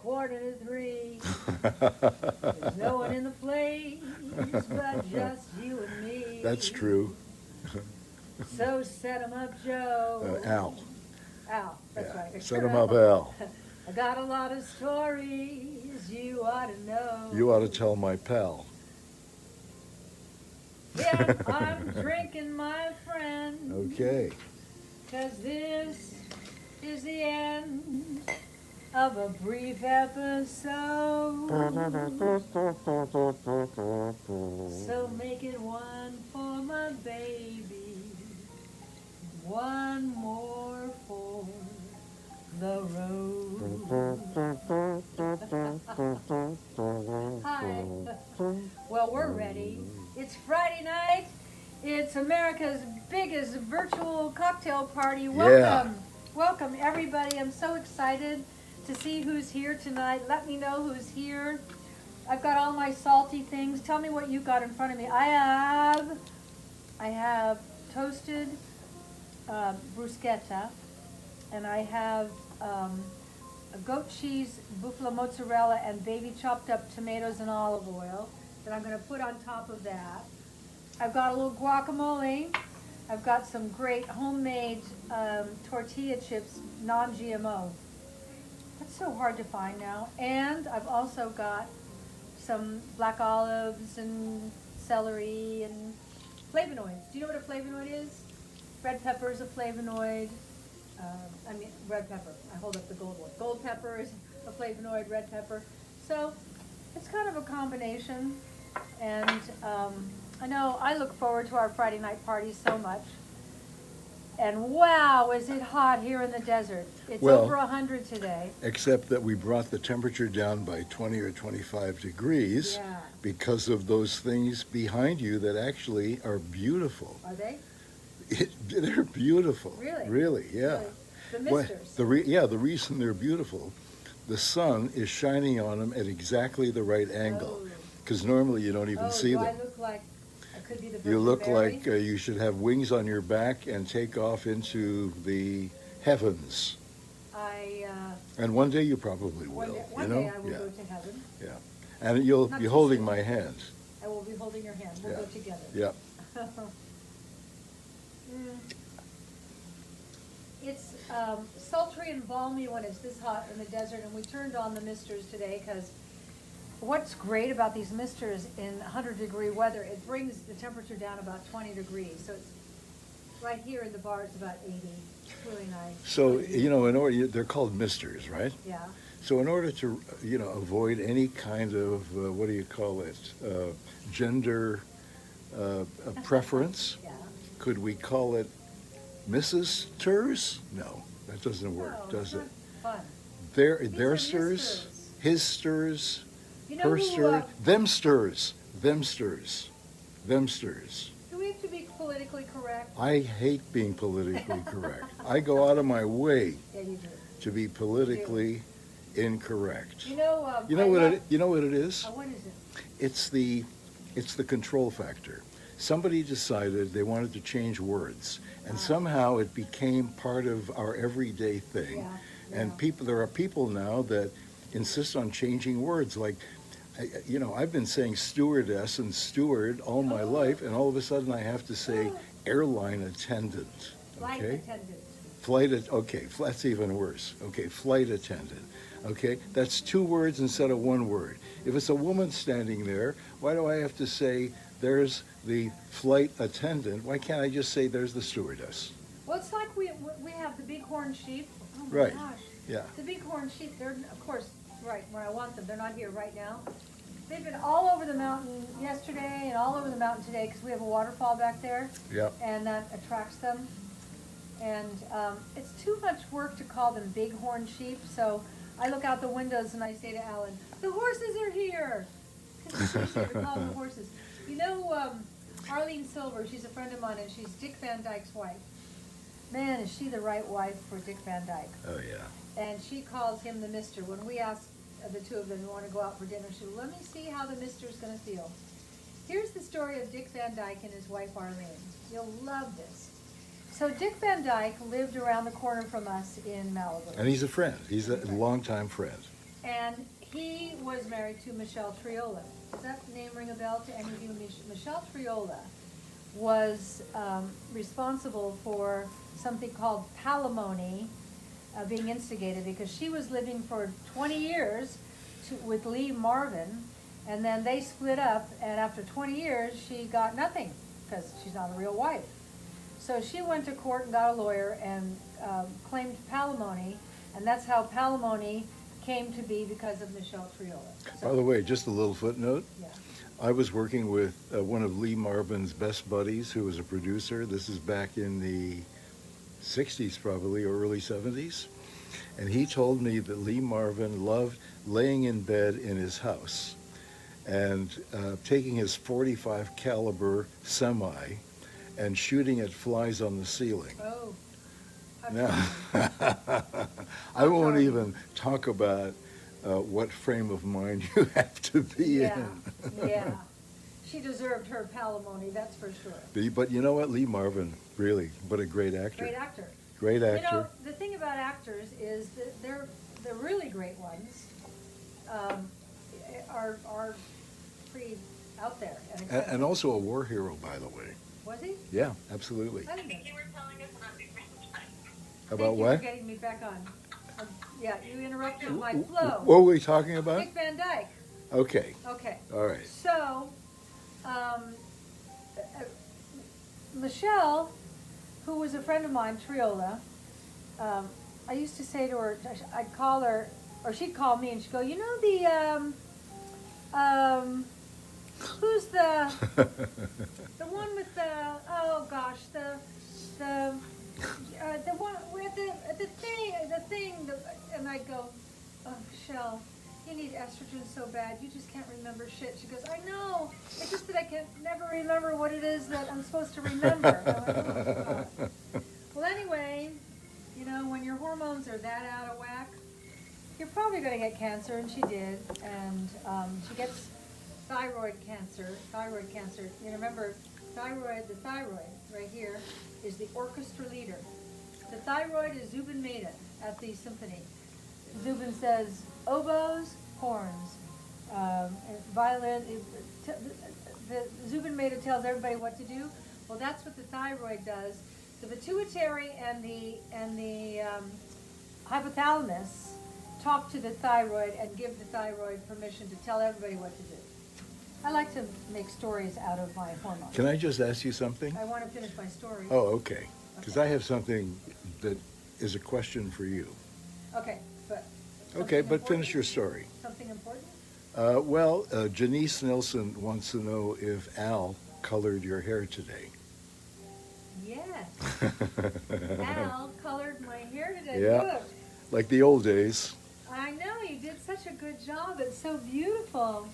2:45. There's no one in the place but just you and me. That's true. So set 'em up, Joe. Al. Al, that's Yeah. right. Set 'em up, Al. I got a lot of stories you ought to know. You ought to tell my pal. Yep, I'm drinking, my friend. Okay. 'Cause this is the end of a brief episode. So make it one for my baby, one more for the road. Hi. Well, we're ready. It's Friday night. It's America's biggest virtual cocktail party. Welcome. Welcome, everybody. I'm so excited to see who's here tonight. Let me know who's here. I've got all my salty things. Tell me what you got in front of me. I have toasted bruschetta, and I have a goat cheese, buffalo mozzarella, and baby chopped up tomatoes and olive oil that I'm going to put on top of that. I've got a little guacamole. I've got some great homemade tortilla chips, non-GMO. That's so hard to find now. And I've also got some black olives and celery and flavonoids. Do you know what a flavonoid is? Red pepper is a flavonoid. Red pepper. I hold up the gold one. Gold pepper is a flavonoid, red pepper. So it's kind of a combination. And I know I look forward to our Friday night party so much. And wow, is it hot here in the desert. It's over 100 today. Except that we brought the temperature down by 20 or 25 degrees because of those things behind you that actually are beautiful. Are they? They're beautiful. Really? Really, yeah. Really? The misters. The reason they're beautiful, the sun is shining on them at exactly the right angle. Because normally you don't even see them. I look like I could be the Virgin You look Mary? like you should have wings on your back and take off into the heavens. And one day you probably will. One day I will go to heaven. Yeah. And you'll be holding my hand. I will be holding your hand. We'll go together. Yeah. It's sultry and balmy when it's this hot in the desert, and we turned on the misters today because what's great about these misters in 100-degree weather, it brings the temperature down about 20 degrees. So it's right here in the bar, it's about 80. It's really nice. So, they're called misters, right? Yeah. So in order to, avoid any kind of, gender preference, could we call it Mrs. Ters? No, that doesn't work, does it? Fun. Their stirs, his stirs, her who, stirs, them stirs, them stirs, them stirs. Do we have to be politically correct? I hate being politically correct. I go out of my way to be politically incorrect. You know what it is? What is it? It's the control factor. Somebody decided they wanted to change words, and somehow it became part of our everyday thing. And there are people now that insist on changing words. Like, I've been saying stewardess and steward all my life, and all of a sudden I have to say airline attendant. Okay? Flight attendant. That's even worse. Okay, flight attendant. Okay, that's two words instead of one word. If it's a woman standing there, why do I have to say there's the flight attendant? Why can't I just say there's the stewardess? Well, it's like we have the bighorn sheep. Oh my Right. gosh. Yeah. The bighorn sheep, they're, of course, right where I want them. They're not here right now. They've been all over the mountain yesterday and all over the mountain today because we have a waterfall back there. Yep. And that attracts them. And it's too much work to call them bighorn sheep, so I look out the windows and I say to Alan, the horses are here! Because it's easier to call them horses. Arlene Silver, she's a friend of mine, and she's Dick Van Dyke's wife. Man, is she the right wife for Dick Van Dyke. Oh, yeah. And she calls him the mister. When we asked the two of them to want to go out for dinner, she said, let me see how the mister's going to feel. Here's the story of Dick Van Dyke and his wife Arlene. You'll love this. So Dick Van Dyke lived around the corner from us in Malibu. And he's a friend. He's a longtime friend. And And he was married to Michelle Triola. Does that name ring a bell to any of you? Michelle Triola was responsible for something called palimony being instigated because she was living for 20 years with Lee Marvin, and then they split up, and after 20 years she got nothing because she's not a real wife. So she went to court and got a lawyer and claimed palimony, and that's how palimony came to be because of Michelle Triola. So, By the way, just a little footnote. yeah. I was working with one of Lee Marvin's best buddies who was a producer. This is back in the 60s probably, or early 70s. And he told me that Lee Marvin loved laying in bed in his house and taking his .45 caliber semi and shooting at flies on the ceiling. Oh. Now, I won't even talk about what frame of mind you have to be in. Yeah. She deserved her palimony, that's for sure. But you know what, Lee Marvin, really, what a great actor. Great actor. Great actor. You know, the thing about actors is that they're the really great ones are pretty out there. And also a war hero, by the way. Was he? Yeah, absolutely. I didn't know. You were telling us about Dick Van Dyke. About Thank you what? for getting me back on. Yeah, you interrupted my flow. What were we talking about? Dick Van Dyke. Okay. Okay. All right. So, Michelle, who was a friend of mine, Triola, I used to say to her, I'd call her, or she'd call me, and she'd go, you know who's the one with the, oh gosh, the one with the thing, and I'd go, oh, Michelle, you need estrogen so bad, you just can't remember shit. She goes, I know, it's just that I can never remember what it is that I'm supposed to remember. I'm like, oh, God. Well, anyway, you know, when your hormones are that out of whack, you're probably going to get cancer, and she did, and she gets thyroid cancer. You remember, the thyroid right here is the orchestra leader. The thyroid is Zubin Mehta at the symphony. Zubin says oboes, horns, violin. Zubin Mehta tells everybody what to do. Well, that's what the thyroid does. The pituitary and the hypothalamus talk to the thyroid and give the thyroid permission to tell everybody what to do. I like to make stories out of my hormones. Can I just ask you something? I want to finish my story. Oh, okay. Because I have something that is a question for you. Okay, but. Okay, but finish your story. Something important? Well, Janice Nelson wants to know if Al colored your hair today. Yes. Al colored my hair today. Yeah. Look. Like the old days. I know, you did such a good job. It's so beautiful.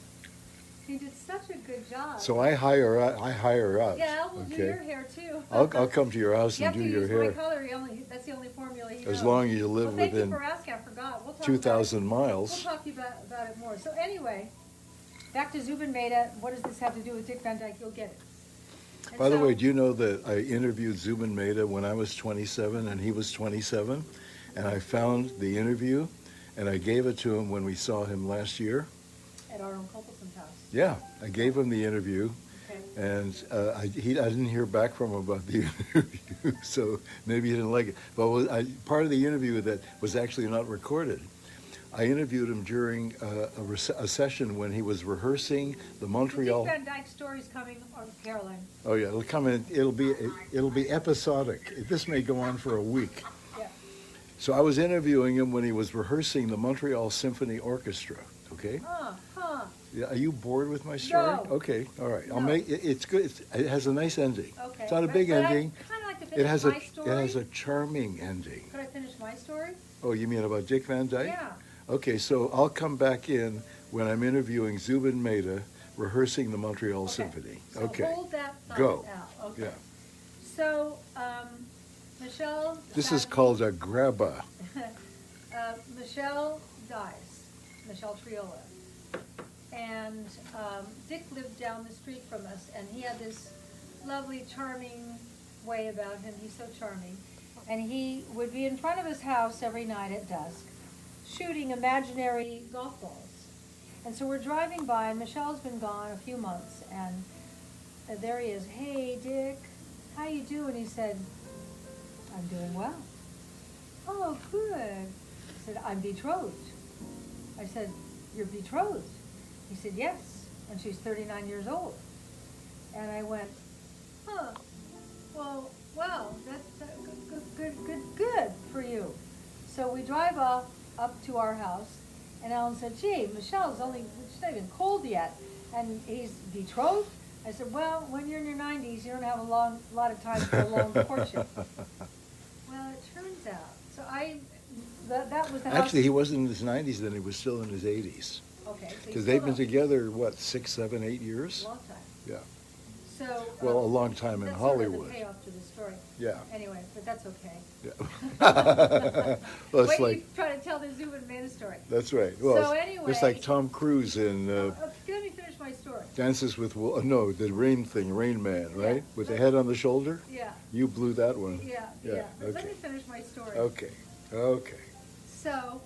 You did such a good job. So I hire out. Yeah, we'll do your hair too. I'll come to your house and do your hair. You have to use my color. That's the only formula you know. As long as you live thank within you for asking. I forgot. We'll talk 2,000 We'll miles. talk to you about it more. So anyway, back to Zubin Mehta. What does this have to do with Dick Van Dyke? You'll get it. And By the so- way, do you know that I interviewed Zubin Mehta when I was 27 and he was 27? And I found the interview and I gave it to him when we saw him last year. At our own Culperson's house. Yeah, I gave him the interview. Okay. And I didn't hear back from him about the interview, so maybe he didn't like it. But part of the interview that was actually not recorded, I interviewed him during a session when he was rehearsing the Montreal. The Dick Van Dyke story's coming on Caroline. Oh yeah, it'll come in. It'll be episodic. This may go on for a week. Yeah. So I was interviewing him when he was rehearsing the Montreal Symphony Orchestra. Okay. Huh. Yeah, are you bored with my story? No. Okay, all right. I'll No. make it. It's good. It has a nice ending. Okay. It's not a big But ending. I kind of like to finish It has my story. It has a charming ending. Could I finish my story? Oh, you mean about Dick Van Dyke? Yeah. Okay, so I'll come back in when I'm interviewing Zubin Mehta, rehearsing the Montreal Okay. Symphony. So Okay. hold that thought Go. out. Okay. Yeah. So, Michelle. This is called a grabba. Michelle dies. Michelle Triola. And Dick lived down the street from us, and he had this lovely, charming way about him. He's so charming. And he would be in front of his house every night at dusk, shooting imaginary golf balls. And so we're driving by, and Michelle's been gone a few months, and there he is. Hey, Dick, how you doing? He said, I'm doing well. Oh, good. I said, I'm betrothed. I said, you're betrothed? He said, yes, and she's 39 years old. And I went, huh, well, wow, that's good for you. So we drive up to our house, and Alan said, gee, Michelle's she's not even cold yet, and he's betrothed? I said, well, when you're in your 90s, you don't have a lot of time for a long courtship. Well, it turns out, so that was the house. Actually, he wasn't in his 90s then, he was still in his 80s. Okay. So Because they've been together, what, 6, 7, 8 years? A long time. Yeah. So. Well, a long time in Hollywood. That's sort of the payoff to the story. Yeah. Anyway, but that's okay. Yeah. Well, it's Wait, like, you try to tell the Zubin Man story. that's right. Well, So it's anyway. like Tom Cruise in Let me finish my story. Dances with no, the Rain thing, Rain Man, right? Yeah. With the head on the shoulder? Yeah. You blew that one. Yeah. But let Okay. me finish my story. Okay. So,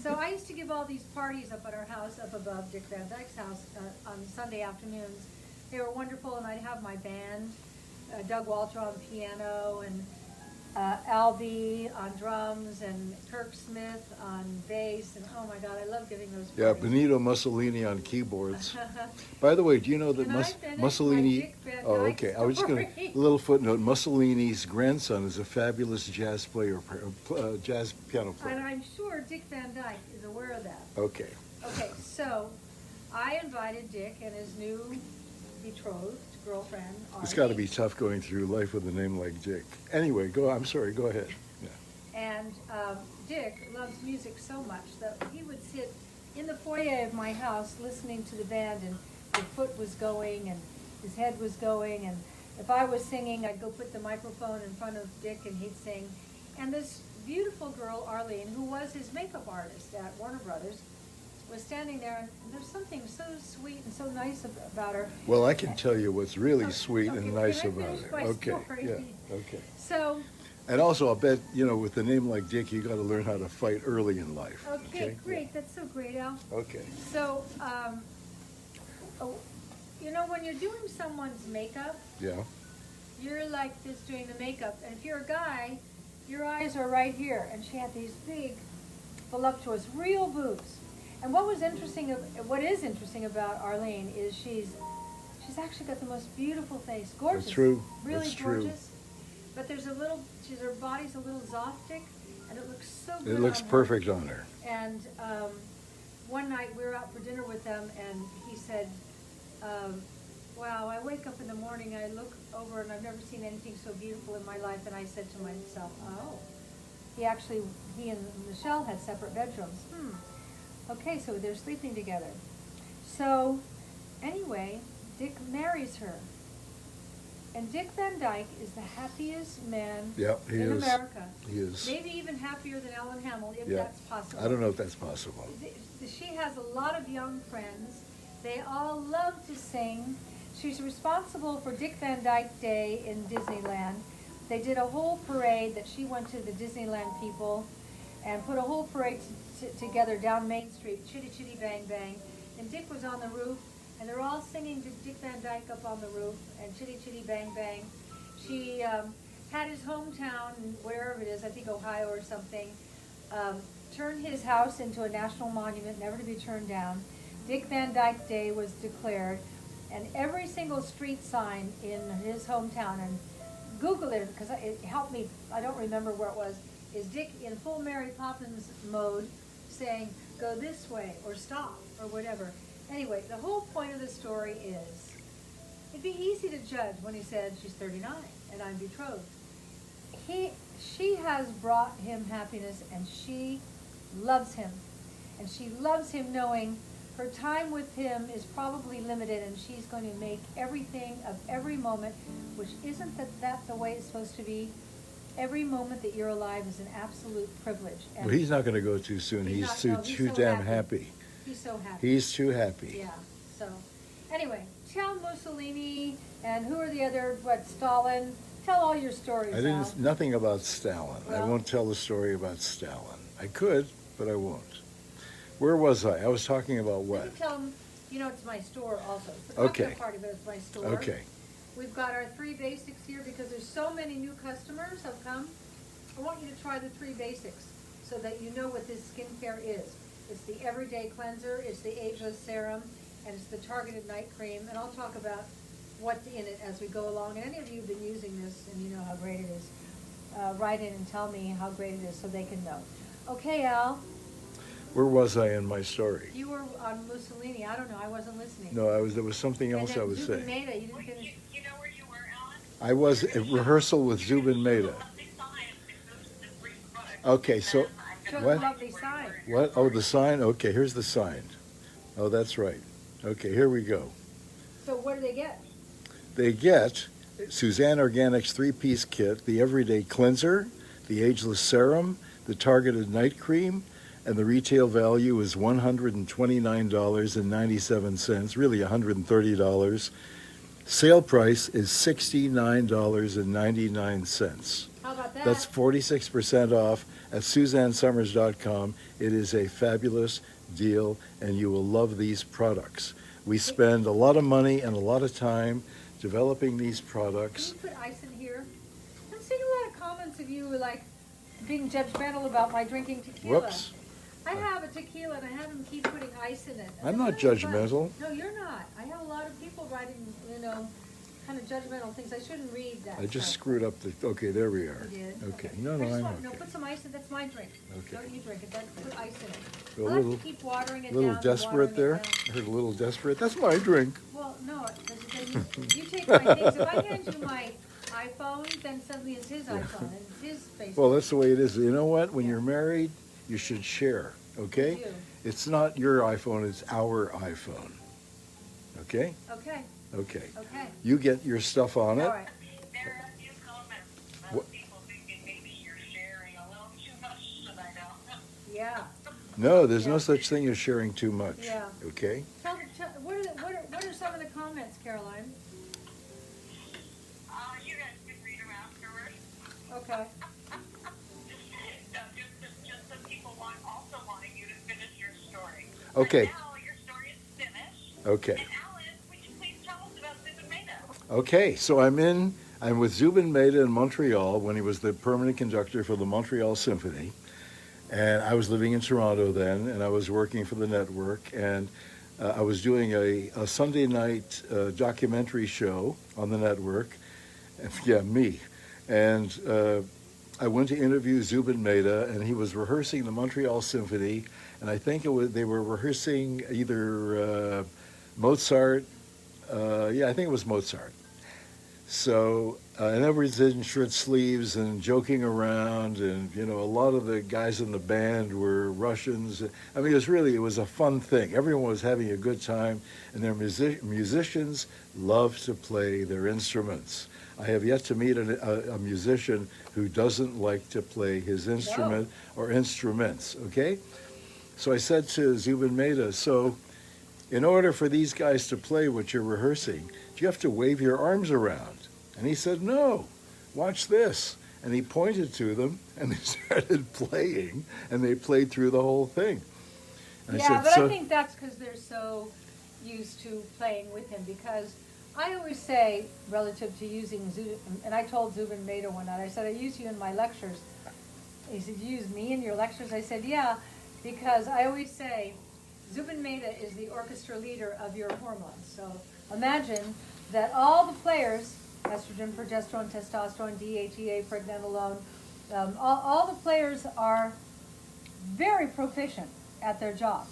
so I used to give all these parties up at our house, up above Dick Van Dyke's house, on Sunday afternoons. They were wonderful, and I'd have my band, Doug Walter on piano, and Albie on drums, and Kirk Smith on bass, and oh my God, I love giving those Yeah, parties. Benito Mussolini on keyboards. By the way, do you know that Can I finish my Mussolini? Dick Van Oh, Dyke okay. I was just going story? to, little footnote, Mussolini's grandson is a fabulous jazz player, jazz piano And player. I'm sure Dick Van Dyke is aware of that. Okay. Okay, so I invited Dick and his new betrothed girlfriend, It's got to Arnie. be tough going through life with a name like Dick. Anyway, I'm sorry, go ahead. Yeah. And Dick loves music so much that he would sit in the foyer of my house listening to the band, and his foot was going and his head was going, and if I was singing, I'd go put the microphone in front of Dick and he'd sing. And this beautiful girl, Arlene, who was his makeup artist at Warner Brothers, was standing there, and there's something so sweet and so nice about her. Well, I can tell you what's really Okay, sweet okay, and can nice I about finish it. my Okay. story? Yeah. Okay. So, And also, I'll bet, with a name like Dick, you got to learn how to fight early in life. okay, great, that's so great, Al. Okay. So, when you're doing someone's makeup, Yeah. you're like this doing the makeup, and if you're a guy, your eyes are right here, and she had these big, voluptuous, real boobs. And what is interesting about Arlene is she's actually got the most beautiful face, gorgeous. That's true. Really That's true. gorgeous. But her body's a little Zoftic, and it looks so good It looks on her. perfect on her. And one night we were out for dinner with them, and he said, wow, I wake up in the morning, I look over, and I've never seen anything so beautiful in my life. And I said to myself, oh, he and Michelle had separate bedrooms. Okay, so they're sleeping together. So anyway, Dick marries her. And Dick Van Dyke is the happiest man Yep, he in is. America. He is. Maybe even happier than Ellen Hamill, if Yeah. that's possible. I don't know if that's possible. She has a lot of young friends. They all love to sing. She's responsible for Dick Van Dyke Day in Disneyland. They did a whole parade that she went to the Disneyland people and put a whole parade together down Main Street, Chitty Chitty Bang Bang. And Dick was on the roof, and they're all singing to Dick Van Dyke up on the roof, and Chitty Chitty Bang Bang. She had his hometown, wherever it is, I think Ohio or something, turned his house into a national monument, never to be turned down. Dick Van Dyke Day was declared, and every single street sign in his hometown, and Google it because it helped me, I don't remember where it was, is Dick in full Mary Poppins mode saying, go this way, or stop, or whatever. Anyway, the whole point of the story is, it'd be easy to judge when he said she's 39 and I'm betrothed. She has brought him happiness, and she loves him. And she loves him knowing her time with him is probably limited, and she's going to make everything of every moment, which isn't that the way it's supposed to be. Every moment that you're alive is an absolute privilege. And Well, he's not going to go too soon. He's no, too so damn happy. He's so happy. He's too happy. Yeah, so, anyway, tell Mussolini, and who are the other, Stalin, Tell all your stories, I Al. didn't, nothing about Stalin. I Well- won't tell the story about Stalin. I could, but I won't. Where was I? I was talking about You what? can tell them, you know, it's my store also. It's a Okay. cocktail party, but it's my store. Okay. We've got our 3 basics here because there's so many new customers have come. I want you to try the 3 basics so that you know what this skincare is. It's the everyday cleanser, it's the ageless serum, and it's the targeted night cream. And I'll talk about what's in it as we go along. And any of you have been using this and you know how great it is, write in and tell me how great it is so they can know. Okay, Al, Where was I in my story? you were on Mussolini. I don't know, I wasn't listening. No, there was something And else then I was Zubin saying. Mehta, you didn't Well, finish. you know where you were, Alan? I was at rehearsal with Zubin Mehta. Lovely sign. It's a free product. Okay, so And I'm Show gonna what? the find lovely where you sign. were in your what? Oh, story. the sign? Okay, here's the sign. Oh, that's right. Okay, here we go. So what do they get? They get Suzanne Organics 3-piece kit, the everyday cleanser, the ageless serum, the targeted night cream, and the retail value is $129.97, really $130. Sale price is $69.99. How about that? That's 46% off at SuzanneSummers.com. It is a fabulous deal, and you will love these products. We spend a lot of money and a lot of time developing these Can products. you put ice in here? I'm seeing a lot of comments of you like being judgmental about my drinking tequila. Whoops. I have a tequila and I have them keep putting ice in it. And I'm it's not really fun. judgmental. No, you're not. I have a lot of people writing, you know, kind of judgmental things. I shouldn't read that. I just stuff. screwed up the, okay, there we are. You did? Okay, I no, just I'm want- No, okay. put some ice in. That's my drink. Okay. Don't you drink it. Put ice in it. A I like little, to keep watering it little down. and desperate watering there. it down. I heard a little desperate. That's my drink. Well, no, because then you take my things. If I hand you my iPhone, then suddenly it's his iPhone and it's his Facebook. Well, that's the way it is. You know what? When Yeah. you're married, you should share, okay? You do. It's not your iPhone, it's our iPhone. Okay? Okay, Okay. okay. You get your stuff on it. All right. There are a few comments What? about people thinking maybe you're sharing a little too much tonight, Al. Yeah. No, there's no Yeah. such thing as sharing too much. Yeah. Okay? What are some of the comments, Caroline? You guys can read them afterwards. Okay. Just some people also wanting you to finish your story. Okay. But now your story is finished. Okay. And Alan, would you please tell us about Zubin Mehta? Okay, so I'm with Zubin Mehta in Montreal when he was the permanent conductor for the Montreal Symphony. And I was living in Toronto then, and I was working for the network, and I was doing a Sunday night documentary show on the network. Yeah, me. And I went to interview Zubin Mehta, and he was rehearsing the Montreal Symphony, and I think they were rehearsing either Mozart. Yeah, I think it was Mozart. So, and everyone's in short sleeves and joking around, and you know, a lot of the guys in the band were Russians. I mean, it was a fun thing. Everyone was having a good time, and their musicians love to play their instruments. I have yet to meet a musician who doesn't like to play his instrument or instruments. Okay, so I said to Zubin Mehta, so in order for these guys to play what you're rehearsing, do you have to wave your arms around? And he said, no, watch this. And he pointed to them, and they started playing, and they played through the whole thing. And Yeah, but I think that's because they're so used to playing with him. Because I always say, relative to using Zubin, and I told Zubin Mehta one night, I said, I use you in my lectures. He said, you use me in your lectures? I said, yeah, because I always say, Zubin Mehta is the orchestra leader of your hormones. So imagine that all the players, estrogen, progesterone, testosterone, DHEA, pregnenolone, all the players are very proficient at their jobs.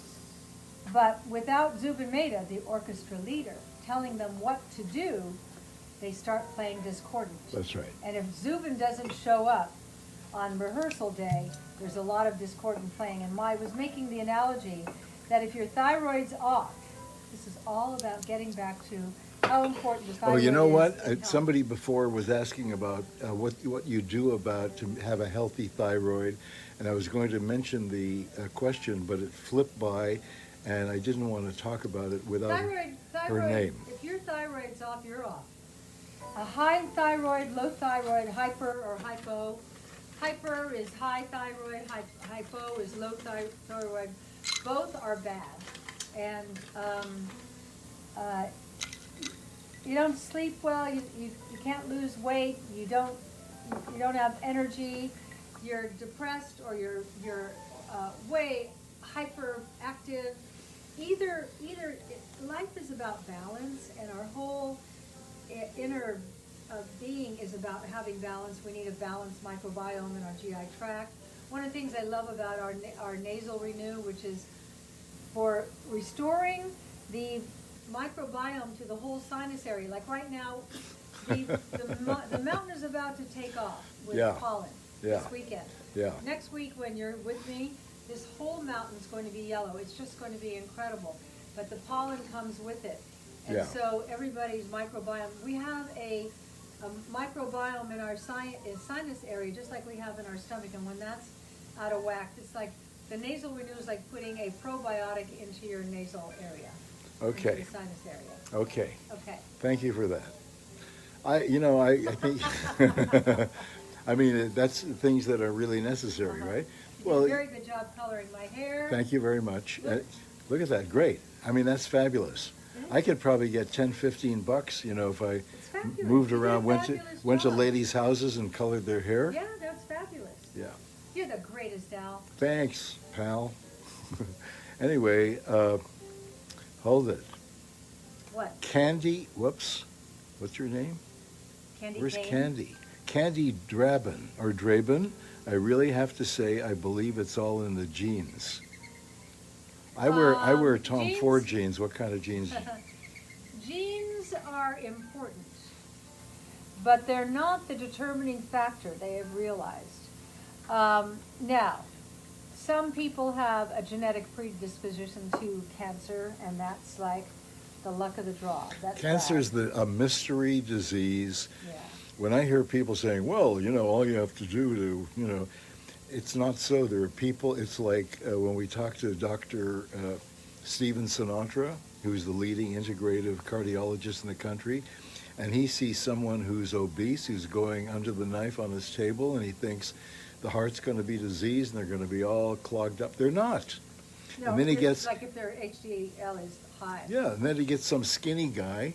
But without Zubin Mehta, the orchestra leader, telling them what to do, they start playing discordant. That's right. And if Zubin doesn't show up on rehearsal day, there's a lot of discordant playing. And I was making the analogy that if your thyroid's off, this is all about getting back to how important the thyroid Oh, is. you know what? in health. Somebody before was asking about what you do about to have a healthy thyroid, and I was going to mention the question, but it flipped by, and I didn't want to talk about it without Thyroid, her name. if your thyroid's off, you're off. a high thyroid, low thyroid, hyper or hypo. Hyper is high thyroid, hypo is low thyroid. Both are bad. And uh, you don't sleep well, you can't lose weight, you don't have energy, you're depressed, or you're way hyperactive. Either life is about balance, and our whole inner being is about having balance. We need a balanced microbiome in our GI tract. One of the things I love about our nasal renew, which is for restoring the microbiome to the whole sinus area. Like right now, the mountain is about to take off with pollen this weekend. Yeah. Next week when you're with me, this whole mountain is going to be yellow. It's just going to be incredible. But the pollen comes with it. And so everybody's microbiome, we have a microbiome in our sinus area, just like we have in our stomach. And when that's out of whack, it's like the nasal renew is like putting a probiotic into your nasal area. Okay. Into the sinus area. Okay. Okay. Thank you for that. I think, I mean, that's things that are really necessary, right? You did a very good job coloring my hair. Thank you very much. Look at that, great. I mean, that's fabulous. I could probably get $10, $15, you know, if I moved around, went to ladies' houses and colored their hair. Yeah, that's fabulous. Yeah. You're the greatest, Al. Thanks, pal. Anyway, hold it. What? Candy, whoops, what's your name? Candy Where's cane? Candy? Candy Draben, or Draben. I really have to say, I believe it's all in the jeans. I wear Tom jeans? Ford jeans. What kind of jeans? Jeans are important, but they're not the determining factor, they have realized. Now, some people have a genetic predisposition to cancer, and that's like the luck of the draw. That's Cancer is a mystery disease. Yeah. When I hear people saying, well, you know, all you have to do to, you know, it's not so. There are people, it's like when we talk to Dr. Steven Sinatra, who's the leading integrative cardiologist in the country, and he sees someone who's obese, who's going under the knife on his table, and he thinks the heart's going to be diseased and they're going to be all clogged up. They're not. No, and then he gets, like if their HDL is high. Yeah, and then he gets some skinny guy,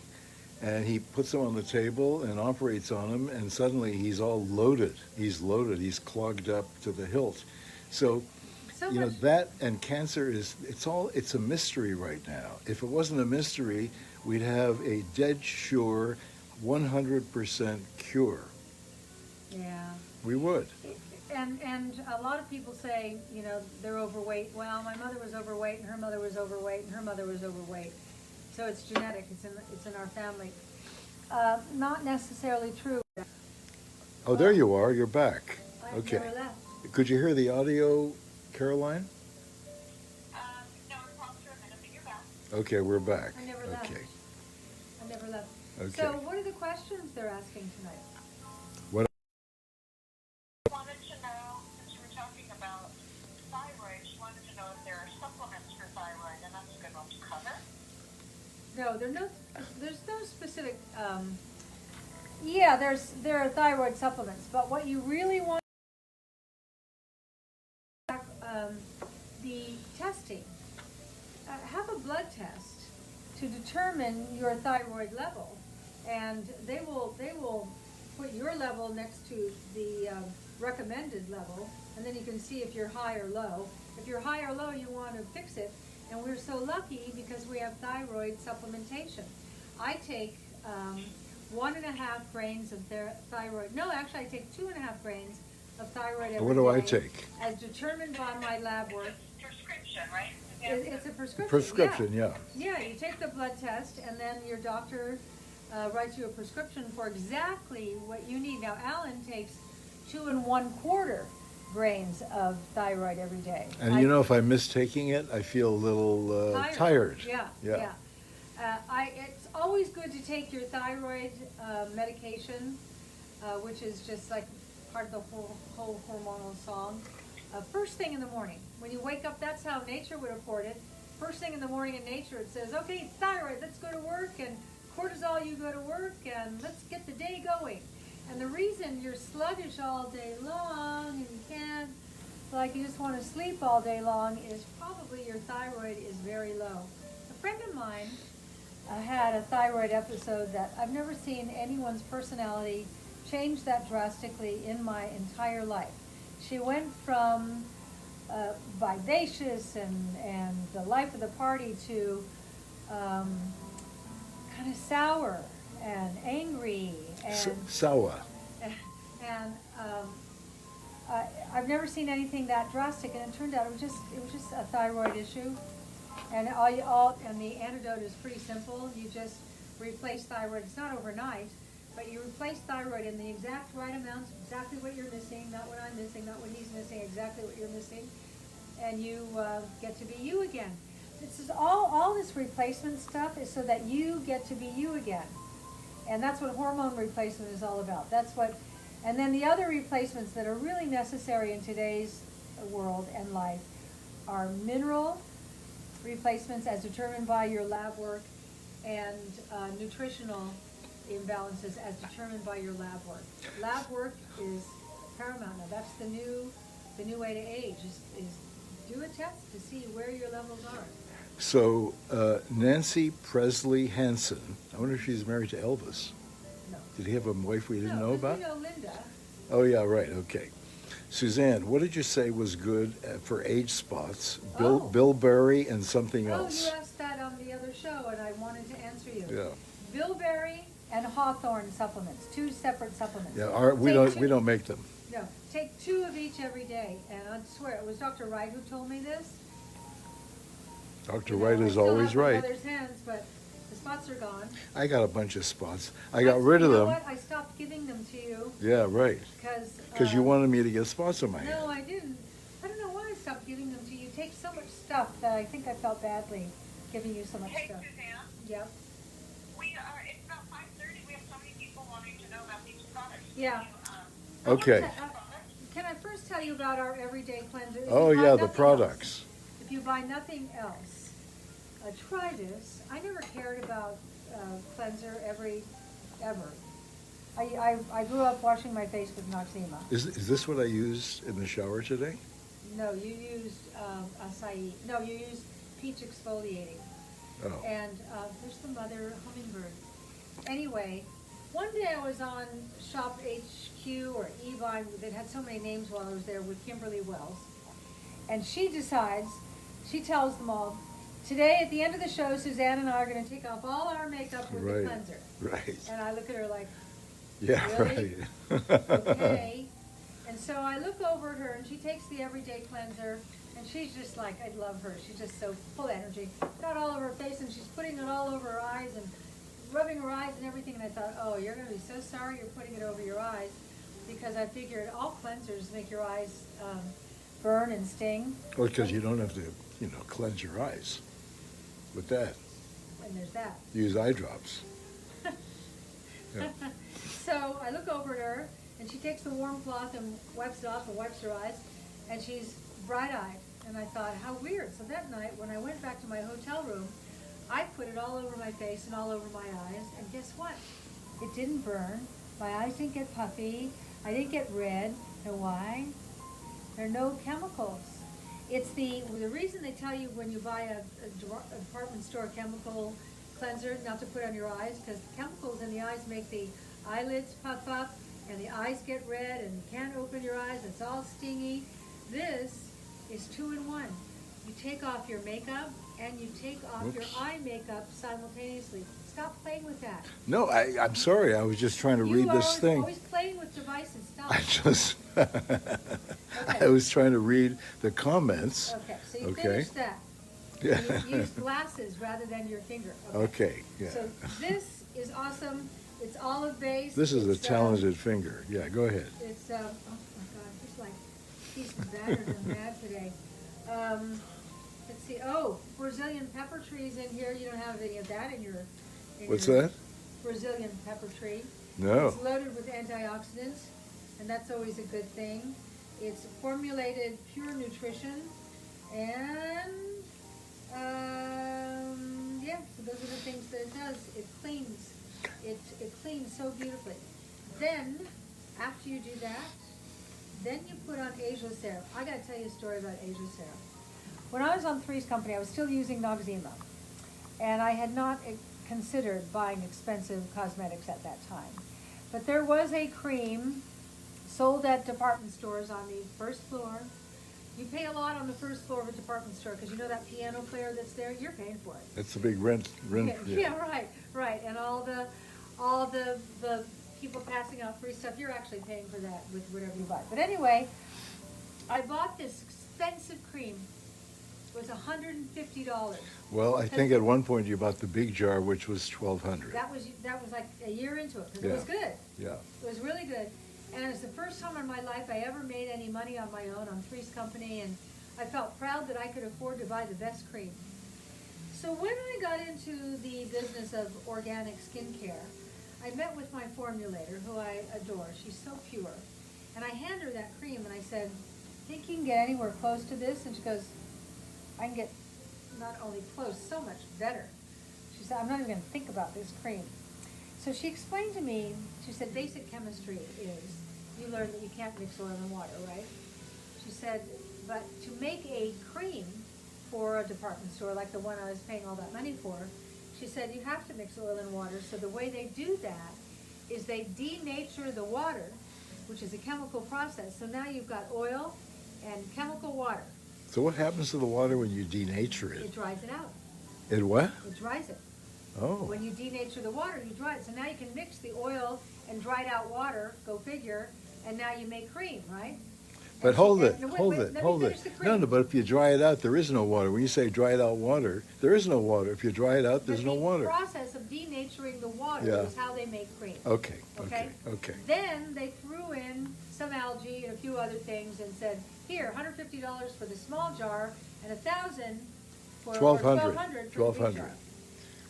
and he puts him on the table and operates on him, and suddenly he's all loaded. He's loaded. He's clogged up to the hilt. So you know, that and cancer it's a mystery right now. If it wasn't a mystery, we'd have a dead sure 100% cure. Yeah. We would. And a lot of people say, you know, they're overweight. Well, my mother was overweight, and her mother was overweight, and her mother was overweight. So it's genetic. It's in our family. Not necessarily true. Oh, there you are. You're back. Okay. Never left. Could you hear the audio, Caroline? No, we're paused for a minute, but you're back. Okay, we're back. I never left. Okay. I never left. Okay. So what are the questions they're asking tonight? I wanted to know, since we're talking about thyroid, she wanted to know if there are supplements for thyroid, and that's a good one to cover. No, there's no specific, there are thyroid supplements, but what you really want, the testing, have a blood test to determine your thyroid level, and they will put your level next to the recommended level, and then you can see if you're high or low. If you're high or low, you want to fix it. And we're so lucky because we have thyroid supplementation. I take 1.5 grains of thyroid. No, actually, I take 2.5 grains of thyroid every day. What do I take? As determined by my lab work. Prescription, right? It's a prescription. Prescription, yeah. Yeah, you take the blood test, and then your doctor writes you a prescription for exactly what you need. Now, Alan takes 2 1/4 grains of thyroid every day. And you know, if I miss taking it, I feel a little tired. Yeah. It's always good to take your thyroid medication, which is just like part of the whole hormonal song. First thing in the morning, when you wake up, that's how nature would report it. First thing in the morning in nature, it says, okay, thyroid, let's go to work and cortisol, you go to work, and let's get the day going. And the reason you're sluggish all day long and you can't, like you just want to sleep all day long, is probably your thyroid is very low. A friend of mine had a thyroid episode that I've never seen anyone's personality change that drastically in my entire life. She went from vivacious and the life of the party to kind of sour and angry and Sour. and I've never seen anything that drastic, and it turned out it was just a thyroid issue. And and the antidote is pretty simple. You just replace thyroid. It's not overnight, but you replace thyroid in the exact right amounts, exactly what you're missing, not what I'm missing, not what he's missing, exactly what you're missing, and you get to be you again. This is all this replacement stuff is so that you get to be you again, and that's what hormone replacement is all about. And then the other replacements that are really necessary in today's world and life are mineral replacements as determined by your lab work, and nutritional imbalances as determined by your lab work. Lab work is paramount. Now that's the new way to age is do a test to see where your levels are. So Nancy Presley Hansen, I wonder if she's married to Elvis. No. Did he have a wife we didn't know about? You know Linda. Oh yeah, right. Okay. Suzanne, what did you say was good for age spots? Bilberry and something else. Oh, you asked that on the other show, and I wanted to answer you. Yeah. Bilberry and hawthorn supplements, 2 separate supplements. Yeah. We don't make them. No, take 2 of each every day, and I swear it was Dr. Wright who told me this. Dr. Wright is always right. I still have my mother's hands, but the spots are gone. I got a bunch of spots. I got rid of them. You know what? I stopped giving them to you. Yeah, right. Because you wanted me to get spots on my hand. No, I didn't. I don't know why I stopped giving them to you. You take so much stuff that I think I felt badly giving you so much Hey, stuff. Suzanne. Yep. It's about 5:30. We have so many people wanting to know about these products. Yeah. Okay. Can I first tell you about our everyday cleanser? Oh yeah, the products. If you buy nothing else, try this. I never cared about cleanser ever. I grew up washing my face with Noxema. Is this what I used in the shower today? No, you used acai. No, you used peach exfoliating. Oh. And there's the mother hummingbird. Anyway, one day I was on Shop HQ or Evine, that had so many names while I was there, with Kimberly Wells. And she tells them all, today at the end of the show, Suzanne and I are going to take off all our makeup with the cleanser. Right. And I look at her like, yeah, really? right. Okay. And so I look over at her, and she takes the everyday cleanser, and she's just like, I love her. She's just so full of energy. Got all over her face, and she's putting it all over her eyes and rubbing her eyes and everything. And I thought, oh, you're going to be so sorry you're putting it over your eyes, because I figured all cleansers make your eyes burn and sting. Well, because you don't have to, cleanse your eyes with that. And there's that. Use eye drops. Yeah. So I look over at her, and she takes the warm cloth and wipes it off and wipes her eyes, and she's bright-eyed. And I thought, how weird. So that night, when I went back to my hotel room, I put it all over my face and all over my eyes, and guess what? It didn't burn. My eyes didn't get puffy. I didn't get red. You know why? There are no chemicals. It's the reason they tell you when you buy a department store chemical cleanser not to put on your eyes, because the chemicals in the eyes make the eyelids puff up and the eyes get red and you can't open your eyes. It's all stingy. This is 2-in-1. You take off your makeup and you take off your eye makeup simultaneously. Stop playing with that. No, I'm sorry. I was just trying to read this thing. You are always playing with devices. Stop. I was trying to read the comments. Okay, so you finished that. Yeah. You use glasses rather than your finger. Okay, yeah. So this is awesome. It's olive based. This is a talented finger. Yeah, go ahead. It's oh my God, he's battered and mad today. Let's see. Oh, Brazilian pepper trees in here. You don't have any of that in your. What's that? Brazilian pepper tree. No. It's loaded with antioxidants, and that's always a good thing. It's formulated pure nutrition, and yeah, Yeah, so those are the things that it does. It cleans. It cleans so beautifully. Then, after you do that, then you put on Asia Serum. I gotta tell you a story about Asia Serum. When I was on Three's Company, I was still using Noxzema. And I had not considered buying expensive cosmetics at that time. But there was a cream sold at department stores on the first floor. You pay a lot on the first floor of a department store because you know that piano player that's there, you're paying for it. That's a big rent. Yeah, right. And all the people passing out free stuff, you're actually paying for that with whatever you buy. But anyway, I bought this expensive cream. It was $150. Well, I think at one point you bought the big jar, which was $1,200. That was like a year into it because it was good. Yeah. It was really good. And it was the first time in my life I ever made any money on my own on Three's Company, and I felt proud that I could afford to buy the best cream. So when I got into the business of organic skincare, I met with my formulator, who I adore. She's so pure. And I handed her that cream, and I said, think you can get anywhere close to this? And she goes, I can get not only close, so much better. She said, I'm not even going to think about this cream. So she explained to me, she said, basic chemistry is, you learn that you can't mix oil and water, right? She said, but to make a cream for a department store like the one I was paying all that money for, she said, you have to mix oil and water. So the way they do that is they denature the water, which is a chemical process. So now you've got oil and chemical water. So what happens to the water when you denature it? It dries it out. It what? It dries it. Oh. When you denature the water, you dry it. So now you can mix the oil and dried out water, go figure, and now you make cream, right? But And hold she- it, and- wait, hold wait, it, let me hold it. finish the cream. No, but if you dry it out, there is no water. When you say dried out water, there is no water. If you dry it out, there's no water. The process of denaturing the water Yeah. is how they make cream. Okay, Okay? okay. Then they threw in some algae and a few other things and said, here, $150 for the small jar and $1,000 for or $1,200 for the big jar.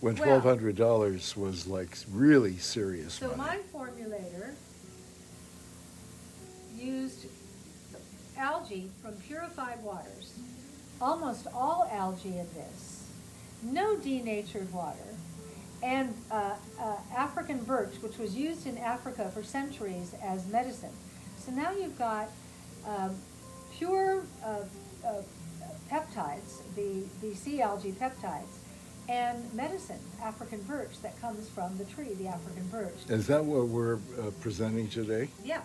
When Well- $1,200 was like really serious So money. my formulator used algae from purified waters, almost all algae in this, no denatured water, and African birch, which was used in Africa for centuries as medicine. So now you've got pure peptides, the sea algae peptides, and medicine, African birch, that comes from the tree, the African birch. Is that what we're presenting today? Yeah,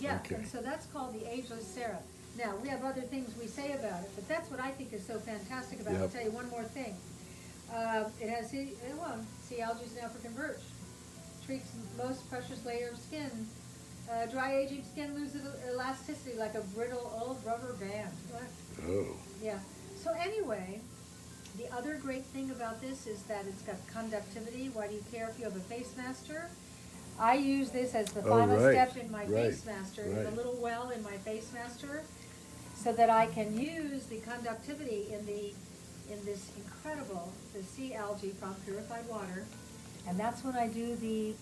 Okay. and so that's called the ageless serum. Now, we have other things we say about it, but that's what I think is so fantastic about it. I'll Yep. tell you one more thing. It has sea algae and African birch. Treats most precious layer of skin. Dry aging skin loses elasticity like a brittle old rubber band. Oh. Yeah. So anyway, the other great thing about this is that it's got conductivity. Why do you care if you have a face master? I use this as the final right, step in my right, face master, in the right. little well in my face master, so that I can use the conductivity in this incredible, the sea algae from purified water. And that's when I do the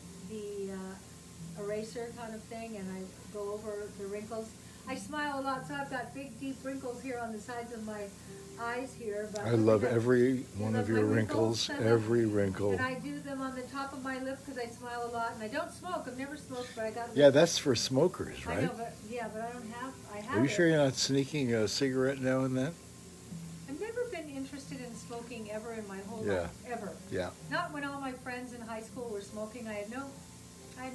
eraser kind of thing, and I go over the wrinkles. I smile a lot, so I've got big, deep wrinkles here on the sides of my eyes here. But I love look at that. every You one love of your my wrinkles, every wrinkle. And I do them on the top of my lip because I smile a lot, and I don't smoke. I've never smoked, but I got. Yeah, that's for smokers, I right? know, but but I don't have. I have. Are you it. sure you're not sneaking a cigarette now and then? I've never been interested in smoking ever in my whole Yeah. life, ever. Yeah. Not when all my friends in high school were smoking. I had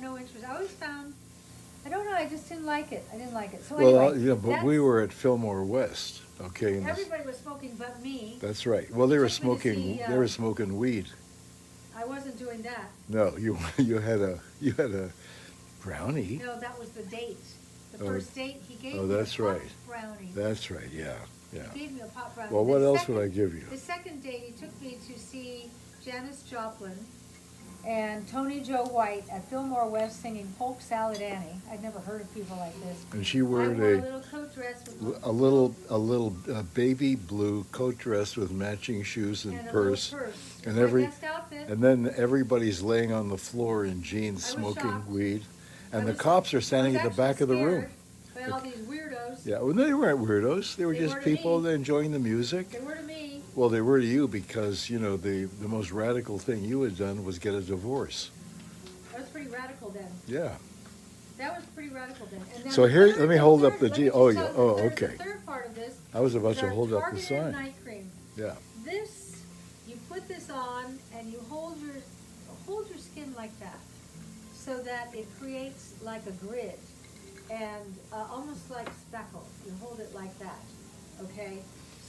no interest. I always found. I don't know. I just didn't like it. I didn't like it. So Well, anyway, yeah, but we that's- were at Fillmore West, okay? and this- Everybody was smoking but me. That's right. Well, they were Took me to smoking. see, They were smoking weed. I wasn't doing that. No, you had a brownie. No, that was the date. The Oh. first date he gave Oh, me that's a pot right. brownie. That's right. Yeah, yeah. He gave me a pot brownie. Well, The what else second- would I give you? The second date, he took me to see Janis Joplin and Tony Joe White at Fillmore West singing Polk Salad Annie. I'd never heard of people like this. And she I wore wore a little coat dress with a little baby blue coat dress with matching shoes and a little purse. purse. And My every best outfit. and then everybody's laying on the floor in jeans I was smoking shocked. weed, I and the was- cops are I was standing at the back of the actually room. scared by all these weirdos. Yeah, well, they weren't weirdos. They were They just were to people me. enjoying the music. They were to me. Well, they were to you because, you know, the most radical thing you had done was get a divorce. That was pretty radical then. Yeah. That was pretty radical then. And then So the here, third- let me hold up third- the let me G. just Oh, tell yeah. you Oh, the okay. third part of this I was about is to our hold up the targeted sign. night cream. Yeah. This, you put this on and you hold your skin like that, so that it creates like a grid and almost like speckles. You hold it like that, okay?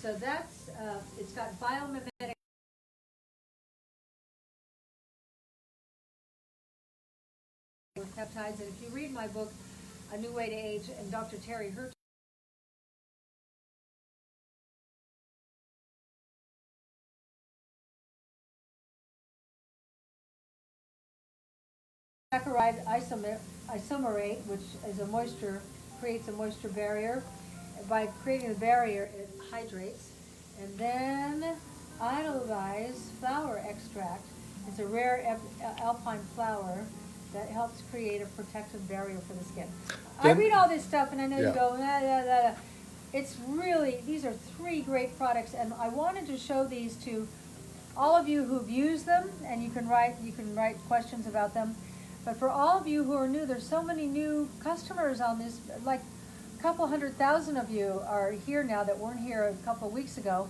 So that's it's got biomimetic with peptides. And if you read my book, A New Way to Age, and Dr. Terry Hurt. Saccharide isomerate, which is a moisture, creates a moisture barrier. By creating the barrier, it hydrates. And then iodized flower extract. It's a rare alpine flower that helps create a protective barrier for the skin. I Then- read all this stuff and I know Yeah. you go, nah, nah, nah, nah. It's really, these are 3 great products, and I wanted to show these to all of you who've used them, and you can write questions about them. But for all of you who are new, there's so many new customers on this, like a couple 100,000 of you are here now that weren't here a couple of weeks ago.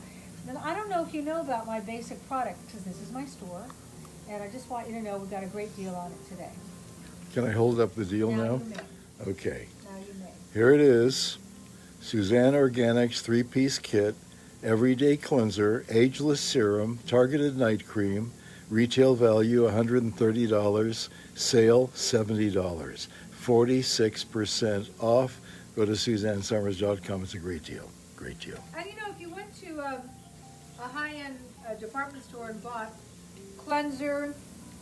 And I don't know if you know about my basic product, because this is my store, and I just want you to know we've got a great deal on it today. Can I hold up the deal now? You may. Okay. Now you may. Here it is. Suzanne Organics 3-piece kit, everyday cleanser, ageless serum, targeted night cream, retail value $130, sale $70, 46% off. Go to SuzanneSummers.com. It's a great deal. Great deal. And you know, if you went to a high-end department store and bought cleanser,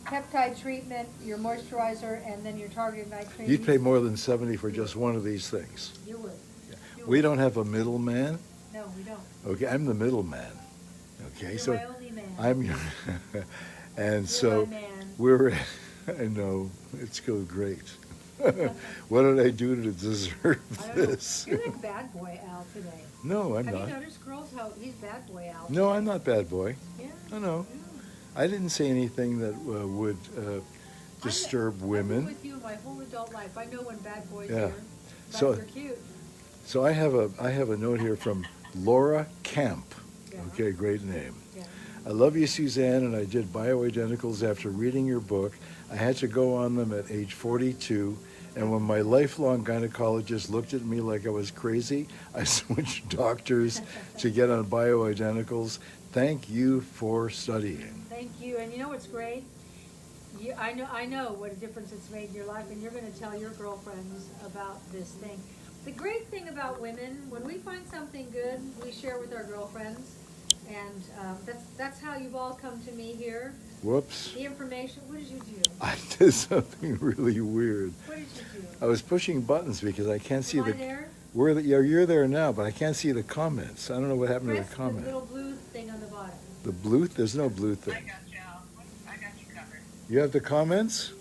peptide treatment, your moisturizer, and then your targeted night cream, You'd pay more than 70 for just one of these things. You would. You We would. don't have a middleman. No, we don't. Okay, I'm the middleman. Okay, You're so my only man. I'm your, and You're so my man. we're, I know, it's go great. What did I do to deserve I don't know. this? You're like bad boy Al today. No, I'm Have not. you noticed, girls, how he's bad boy Al? No, I'm not bad boy. Yeah. I know. Yeah. I didn't say anything that would disturb I've been women. with you my whole adult life. I know when bad boys Yeah. are. But So- you're cute. So I have a note here from Laura Camp. Yeah. Okay, great name. Yeah. I love you, Suzanne, and I did bioidenticals after reading your book. I had to go on them at age 42, and when my lifelong gynecologist looked at me like I was crazy, I switched doctors to get on bioidenticals. Thank you for studying. Thank you. And you know what's great? I know what a difference it's made in your life, and you're going to tell your girlfriends about this thing. The great thing about women, when we find something good, we share with our girlfriends, and that's how you've all come to me here. Whoops. The information. What did you do? I did something really weird. What did you do? I was pushing buttons because I can't see Am I the. there? You're there now, but I can't see the comments. I don't know what happened to Press the the comment. little blue thing on the bottom. The blue? There's no blue I thing. got you, Al. I got you covered. You have the comments?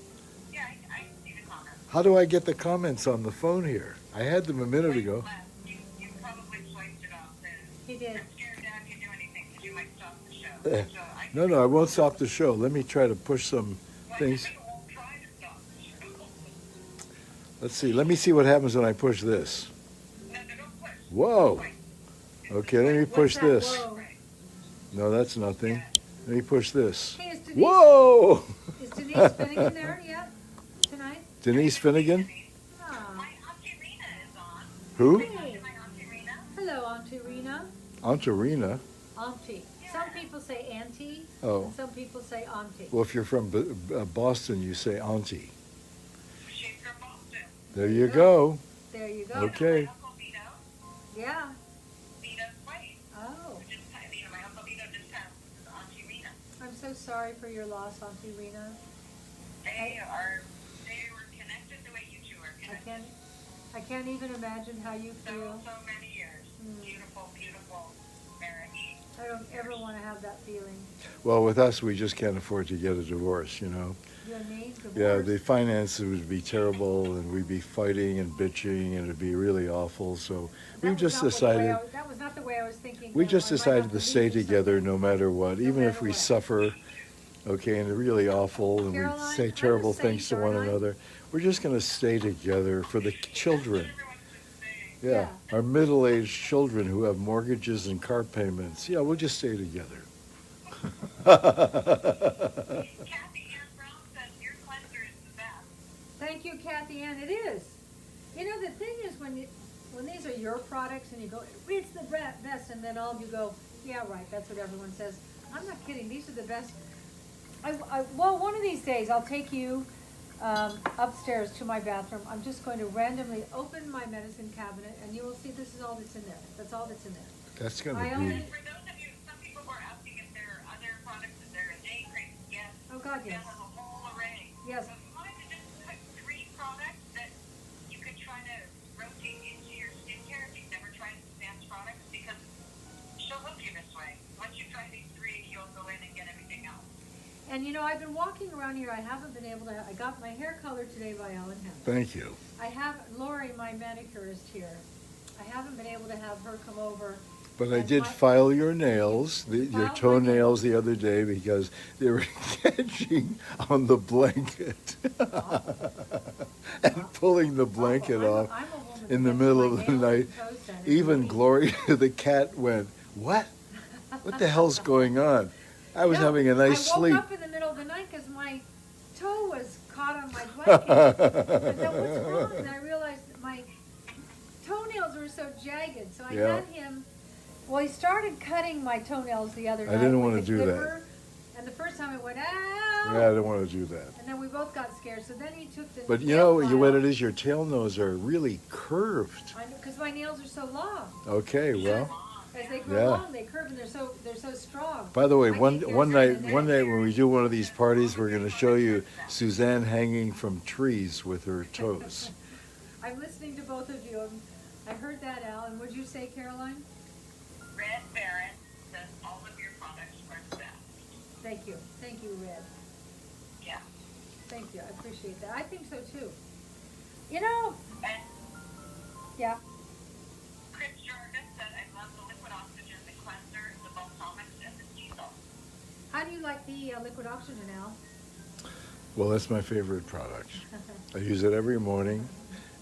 Yeah, I see the comments. How do I get the comments on the phone here? I had them a minute ago. You probably swiped it off then. He did. I'm scared to have you do anything because you might stop the show. Eh, So I No, I won't stop the show. Let me try to push some things. I won't try to stop the show. Let's see. Let me see what happens when I push this. No, don't push. Whoa. Wait. Okay, let me push What's that? this. Whoa. Right. No, that's nothing. Let me push this. Hey, is Denise, Whoa! is Denise Finnegan there yet tonight? Denise Finnegan? Ah. My Auntie Rena is on. Who? Say hi to my Auntie Rena. Hello, Auntie Rena. Aunt Arena. Auntie. Some people say auntie, Oh. and some people say auntie. Well, if you're from Boston, you say auntie. She's from Boston. There you go. There you go. Okay. My Uncle Vito, Yeah. Vito's wife. Oh, My Uncle Vito just passed. This is Auntie Rena. I'm so sorry for your loss, Auntie Rena. They were connected the way you two are connected. I can't even imagine how you feel. So many years. Beautiful, beautiful marriage. I don't ever want to have that feeling. Well, with us, we just can't afford to get a divorce, you know. You and me, Yeah, divorce. the finances would be terrible, and we'd be fighting and bitching, and it'd be really awful. So That we've was just not what the way decided. that was not the way I was thinking. We that just I might have decided to leave stay you together something, no matter what, no even if matter we what. suffer, okay, and really awful, and we Caroline, say I'm a terrible saint, things to aren't one I? another. We're just going to stay together for the children. Everyone's just saying. Yeah, Yeah. our middle-aged children who have mortgages and car payments. Yeah, we'll just stay together. Kathy Ann Brown says your cleanser is the best. Thank you, Kathy Ann. It is. You know, the thing is when these are your products and you go, it's the best, and then all of you go, yeah, right, that's what everyone says. I'm not kidding. These are the best. Well, one of these days I'll take you upstairs to my bathroom. I'm just going to randomly open my medicine cabinet, and you will see this is all that's in there. That's all that's in there. That's going I to only- be. For those of you, some people were asking if there are other products, is there a day cream? Yes. Oh, God, We yes. have a whole array. Yes. So if you wanted to just pick 3 products that you could try to rotate into your skincare if you've never tried Suzanne's products, because she'll hook you this way. Once you try these 3, you'll go in and get everything else. And you know, I've been walking around here. I haven't been able to. I got my hair colored today by Ellen Hemp. Thank you. I have Lori, my manicurist here. I haven't been able to have her come over. But I And did my- file your nails, your Filed my toenails the other day because they were catching on the blanket and pulling the blanket off I'm a woman in that the gets middle my of the nails night. and toes done. It's Even really- Gloria, the cat, went, "What? What the hell's going on?" I was No, having a nice I woke sleep. up in the middle of the night because my toe was caught on my blanket. I thought, what's wrong? And I realized that my toenails were so jagged. So I Yeah. had him. Well, he started cutting my toenails the other I night. didn't with wanna the do that. clipper, and the first time it went, ow! Yeah, I don't want to do that. And then we both got scared. So then he took the But you nail know file. what it is? Your tail nose are really curved. I know, because my nails are so long. Okay, well. As they grow Yeah. long, they curve and they're so strong. By the way, I one think one yours are night the one neck. night when we do one of these parties, we're going to show you Suzanne hanging from trees with her toes. I'm listening to both of you. I heard that, Al. And what'd you say, Caroline? Red Baron says all of your products are the best. Thank you. Thank you, Red. Yeah. Thank you. I appreciate that. I think so too. You know, And yeah. Chris Jarvis said, I love the liquid oxygen, the cleanser, the balsamics, and the sea salt. How do you like the liquid oxygen, Al? Well, that's my favorite product. I use it every morning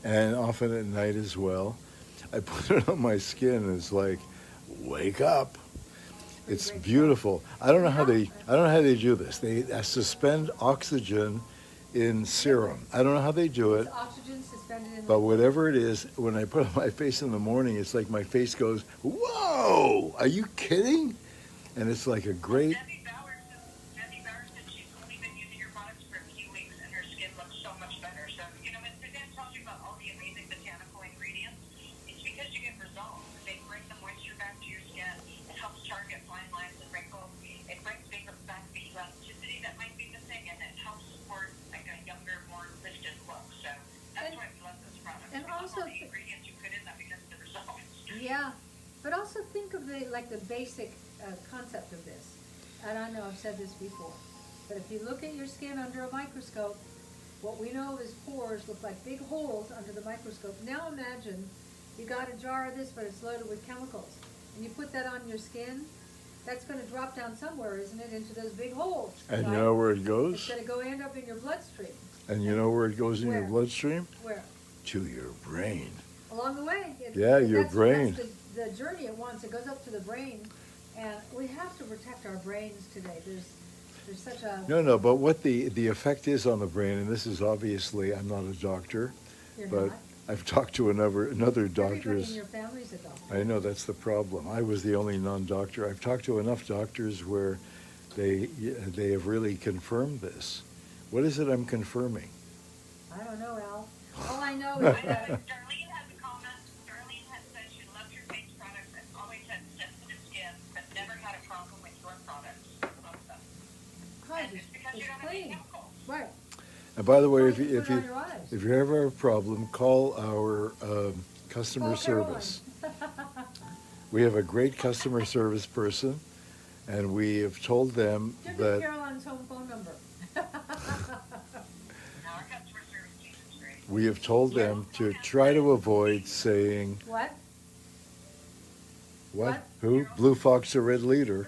and often at night as well. I put it on my skin and it's like, wake up. It's great beautiful. I don't know how they do this. They suspend oxygen in serum. I don't know how they do it, It's oxygen suspended in but liquid. whatever it is, when I put it on my face in the morning, it's like my face goes, whoa, are you kidding? And it's like a great, Debbie Bauer said she's only been using your products for a few weeks and her skin looks so much better. So, you know, when Suzanne tells you about all the amazing botanical ingredients, it's because you get results. They bring the moisture back to your skin. It helps target fine lines and wrinkles. It brings back the elasticity that might be missing, and it helps support like a younger, more lifted look. So that's why we love this product. and We love also all the ingredients you put in that because of the results. Yeah, but also think of the basic concept of this. And I know I've said this before, but if you look at your skin under a microscope, what we know is pores look like big holes under the microscope. Now imagine you got a jar of this, but it's loaded with chemicals, and you put that on your skin. That's going to drop down somewhere, isn't it, into those big holes? and you right? know where it It's goes? going to go end up in your bloodstream. And you know where it goes in your Where? bloodstream? Where? To your brain. Along the way. Yeah, your that's brain. the journey it wants. It goes up to the brain, and we have to protect our brains today. There's such a No, but what the effect is on the brain, and this is obviously, I'm not a doctor, you're but not. I've talked to another Everybody doctors. in your family's a doctor. I know that's the problem. I was the only non-doctor. I've talked to enough doctors where they have really confirmed this. What is it I'm confirming? I don't know, Al. All I know I is know that Darlene has a comment. Darlene has said she loves your face products and always had sensitive skin, but never had a problem with your products. Love them. And it's because you don't have any clean. chemicals. Right. And by the way, Well, you put it on your eyes. if you ever have a problem, call our customer Call Caroline. service. We have a great customer service person, and we have told them Give me that Caroline's home phone number. We have told them to try to avoid saying, What? what? Who? Blue Fox or Red Leader?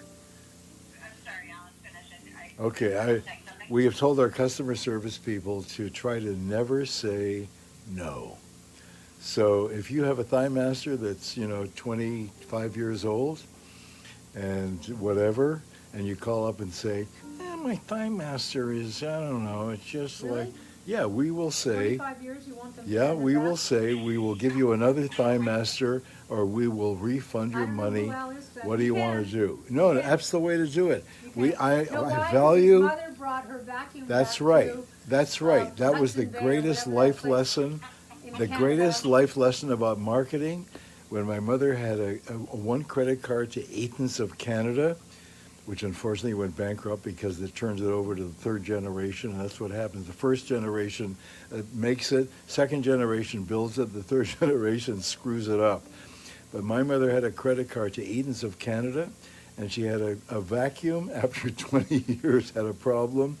I'm sorry, Alan, finish it. Okay, we have told our customer service people to try to never say no. So if you have a Thigh Master that's, 25 years old and whatever, and you call up and say, my Thigh Master is, I don't know, it's just Really? like, yeah, we will say, 25 years, you want them to yeah, send it we back? will say, we will give you another Thigh Master or we will refund your I don't know money. who Al is, but What do you want can. to do? No, You can. that's the way to do it. You can. I No, why? 'Cause value, his mother brought her vacuum that's back right, to, that's right. That was the Hudson Bay or greatest whatever that life place lesson. in The Canada. greatest life lesson about marketing, when my mother had a one credit card to Eaton's of Canada, which unfortunately went bankrupt because it turns it over to the third generation, and that's what happens. The first generation makes it, second generation builds it, the third generation screws it up. But my mother had a credit card to Eaton's of Canada, and she had a vacuum after 20 years had a problem.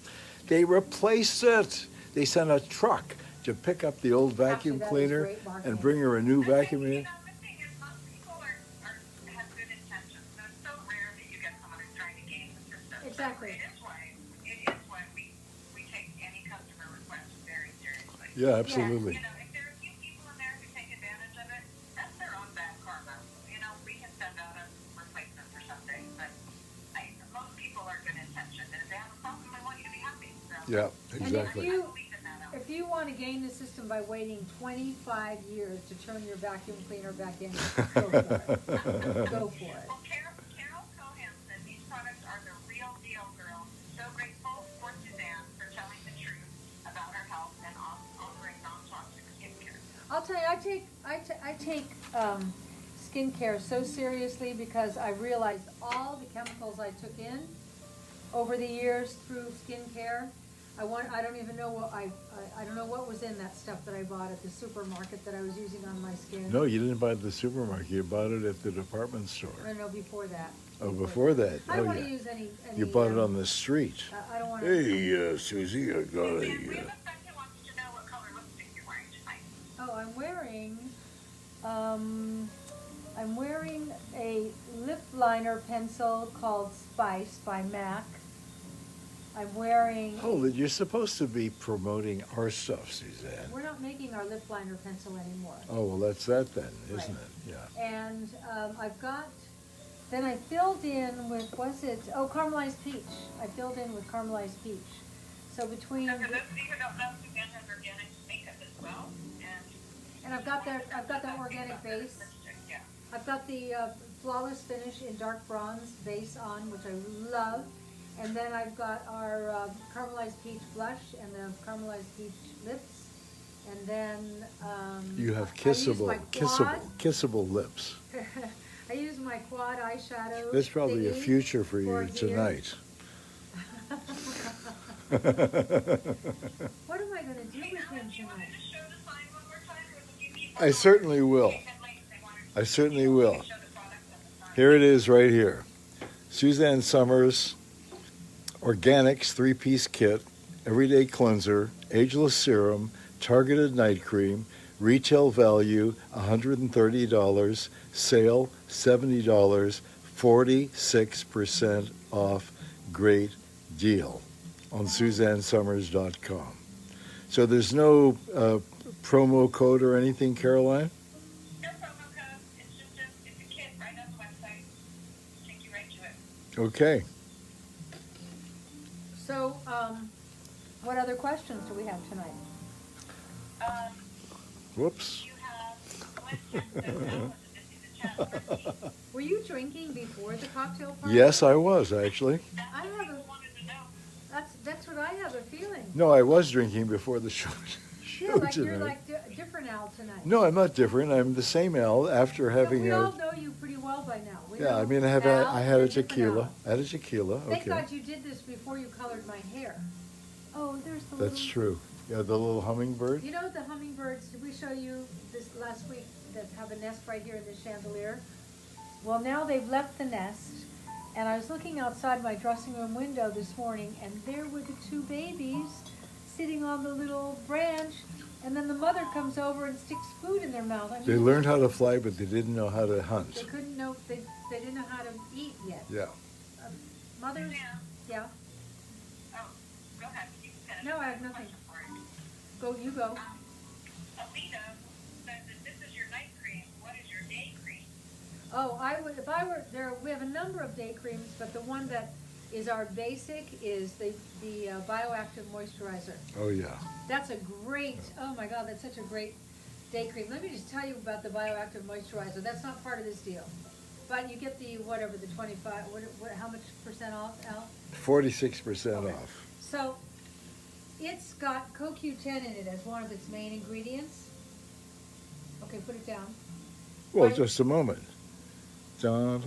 They replaced it. They sent a truck to pick up the old vacuum Actually, that is cleaner great marketing. and bring her a new vacuum You cleaner. know, the thing is, most people have good intentions. So it's so rare that you get someone who's trying to game the system. Exactly. So it is why we take any customer request very seriously. Yeah, absolutely. You know, if there are a few people in there who take advantage of it, that's their own bad karma. You know, we can send out a replacement for something, but most people are good intentioned. And if they have a problem, they want you to be happy. So Yeah, And exactly. I believe in that. if you want to game the system by waiting 25 years to turn your vacuum cleaner back in, go for it. Go for it. Well, Carol Cohan said these products are the real deal, girls. So grateful for Suzanne for telling the truth about her health and offering non-toxic skincare. I'll tell you, I take skincare so seriously because I realized all the chemicals I took in over the years through skincare. I don't even know what I don't know what was in that stuff that I bought at the supermarket that I was using on my skin. No, you didn't buy it at the supermarket. You bought it at the department store. No, before that. Oh, before that. I don't Oh, want to yeah. use any. You bought it on the street. I don't want to. Hey, Susie, I got We have a a. friend who wants to know what color lipstick you're wearing tonight. Oh, I'm wearing a lip liner pencil called Spice by MAC. I'm wearing. Oh, you're supposed to be promoting our stuff, Suzanne. We're not making our lip liner pencil anymore. Oh, well, that's that then, isn't Right. it? Yeah. And I've got. Then I filled in with caramelized peach. I filled in with caramelized peach. So between. So for those of you who don't know, Suzanne has organic makeup as well, And I've got that organic base. lipstick, yeah. I've got the Flawless Finish in dark bronze base on, which I love. And then I've got our caramelized peach blush and the caramelized peach lips. And then You have I use kissable, my kissable, quad. kissable lips. I use my quad eyeshadow. There's probably a thingy future for you here. tonight. What am I going to do with him Do you want tonight? to just show the sign one more time? There's a few people I certainly will. who had links they wanted to I certainly will. show the products on the sign. Here it is right here. Suzanne Summers, Organics 3-piece kit, Everyday Cleanser, Ageless Serum, Targeted Night Cream, retail value $130, sale $70, 46% off. Great deal on SuzanneSummers.com. So there's no promo code or anything, Caroline? No promo code. It's just it's a kit right on the website. Take you right to it. Okay. So, what other questions do we have tonight? Whoops. You have Glenn Jensen, Alan, this is a chat. Were you drinking before the cocktail party? Yes, I was actually. I have a. Wanted to know. That's what I have a feeling. No, I was drinking before the show. You're like tonight. different Al tonight. No, I'm not different. I'm the same Al after So having we a. all know you pretty well by now. We Yeah, know I mean, I Al had a and different tequila. Al. I had a tequila. Thank Okay, God you did this before you colored my hair. Oh, there's the that's little. true. Yeah, the little hummingbird. You know the hummingbirds, did we show you this last week that have a nest right here in this chandelier? Well, now they've left the nest, and I was looking outside my dressing room window this morning, and there were the two babies sitting on the little branch, And then the mother comes over and sticks food in their mouth. I mean, They learned how to fly, but they didn't know how to hunt. They couldn't know, they didn't know how to eat yet. Yeah. Mothers, yeah. Oh, go ahead. You can finish. No, I have nothing. For it. Go, you go. Alita says that this is your night cream. What is your day cream? Oh, I would, if I were, we have a number of day creams, but the one that is our basic is the bioactive moisturizer. Oh, yeah. That's a great, oh my God, that's such a great day cream. Let me just tell you about the bioactive moisturizer. That's not part of this deal. But you get the, whatever, the 25, how much percent off, Al? 46% Okay. off. So, it's got CoQ10 in it as one of its main ingredients. Okay, put it down. Well, Right. just a moment. Okay, all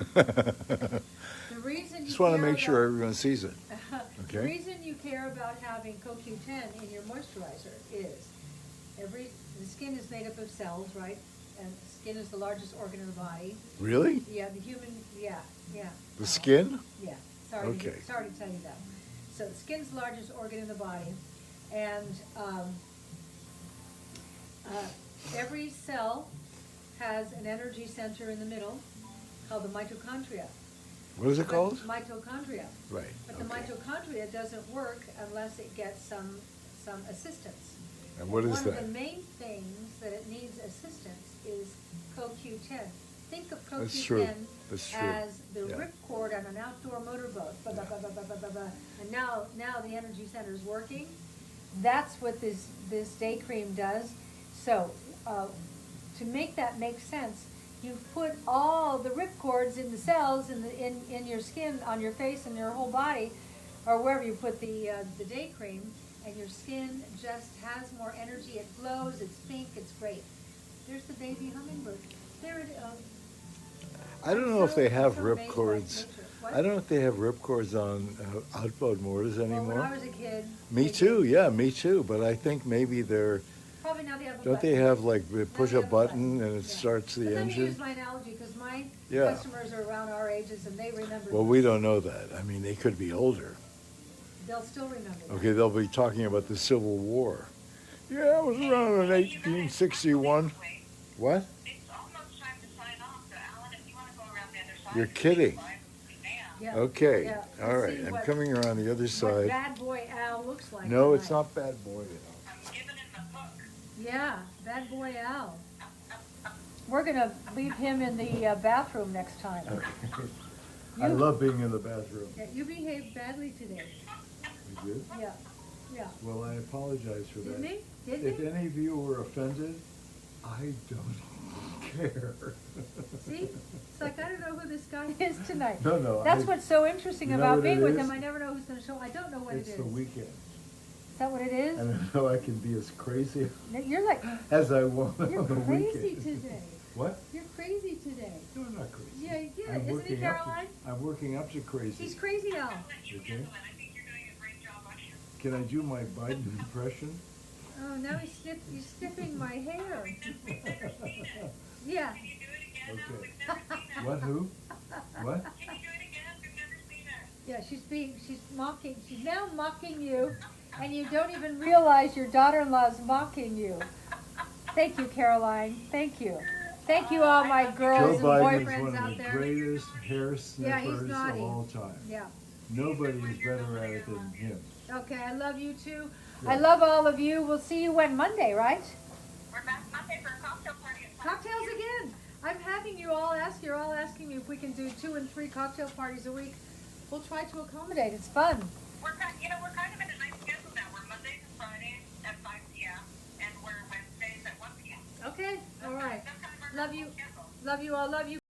The reason you Just want to care make sure about- everyone sees it. The Okay. reason you care about having CoQ10 in your moisturizer is the skin is made up of cells, right? And the skin is the largest organ in the body. Really? Yeah, the human, yeah. The skin? Yeah, sorry, Okay. sorry to tell you that. So the skin's the largest organ in the body, and every cell has an energy center in the middle called the mitochondria. What is it called? Mitochondria. Right. But the Okay. mitochondria doesn't work unless it gets some assistance. And what is One of that? the main things that it needs assistance is CoQ10. Think of That's true. CoQ10 That's true. as the Yeah. ripcord on an outdoor motorboat. Ba, ba, ba, ba, ba, ba, ba, ba. And now the energy center is working. That's what this day cream does. So to make that make sense, you put all the ripcords in the cells in your skin, on your face, and your whole body, or wherever you put the day cream, and your skin just has more energy. It glows. It's pink. It's great. There's the baby hummingbird. There it. I don't know if they have so amazed by ripcords. nature. What? I don't know if they have ripcords on outboard motors Well, when I anymore. was a kid. Me they too, did. yeah, me too. But I think maybe they're, Probably now they have a don't they button. have like, they push Now a they have button and it Yeah. starts But the let me use engine? my analogy, because my Yeah. customers are around our ages and they remember. Well, we don't know that. I mean, they could be older. They'll still remember. that. Okay, they'll be talking about the Civil War. Yeah, it was around in 1861. What? It's almost time to sign off. So, Alan, if you want to go around the other side. You're and kidding. say goodbye, ma'am. Yeah. Okay, Yeah. all Let's right, see I'm what- coming around the other What side. Bad Boy Al looks like. No, it's tonight. not Bad Boy. I'm giving him the hook. Yeah, Bad Boy Al. We're gonna leave him in the bathroom next time. I You- love being in the bathroom. Yeah, you behaved badly today. You did? Yeah, yeah. Well, I apologize for Didn't that. he? Didn't If he? any of you were offended, I don't care. See? It's like, I don't know who this guy is tonight. No, That's I- what's so interesting You know about what being it with is? him. I never know who's gonna show. I don't know what it is. It's the weekend. Is that what it is? And I know I can be as crazy You're like, as I want on you're the crazy weekend. today. What? You're crazy today. No, I'm not crazy. Yeah, yeah, I'm isn't he, working up to- Caroline? I'm working up to crazy. He's crazy, Al. I'll let you Okay. handle it. I think you're doing a great job on here. Can I do my Biden impression? Oh, now he's sniffing my hair. We've never seen it. Yeah. Can you do it again? Okay. No, we've never seen it. What, who? What? Can you do it again? We've never seen it. Yeah, she's now mocking you, and you don't even realize your daughter-in-law's mocking you. Thank you, Caroline. Thank you. Thank you, all my Joe girls and Biden is boyfriends one out of the there. greatest hair Yeah, he's sniffers of naughty. all time. Yeah. Nobody is better at it than him. Okay, I love you too. Yeah. I love all of you. We'll see you when Monday, right? We're back Monday for a cocktail party at 5 Cocktails p.m. again. I'm having you all ask. You're all asking me if we can do 2 and 3 cocktail parties a week. We'll try to accommodate. It's fun. We're kind of in a nice schedule now. We're Mondays and Fridays at 5 p.m. and we're Wednesdays at 1 p.m. Okay. All right. That's kind of our Love you. schedule. Love you all. Love you.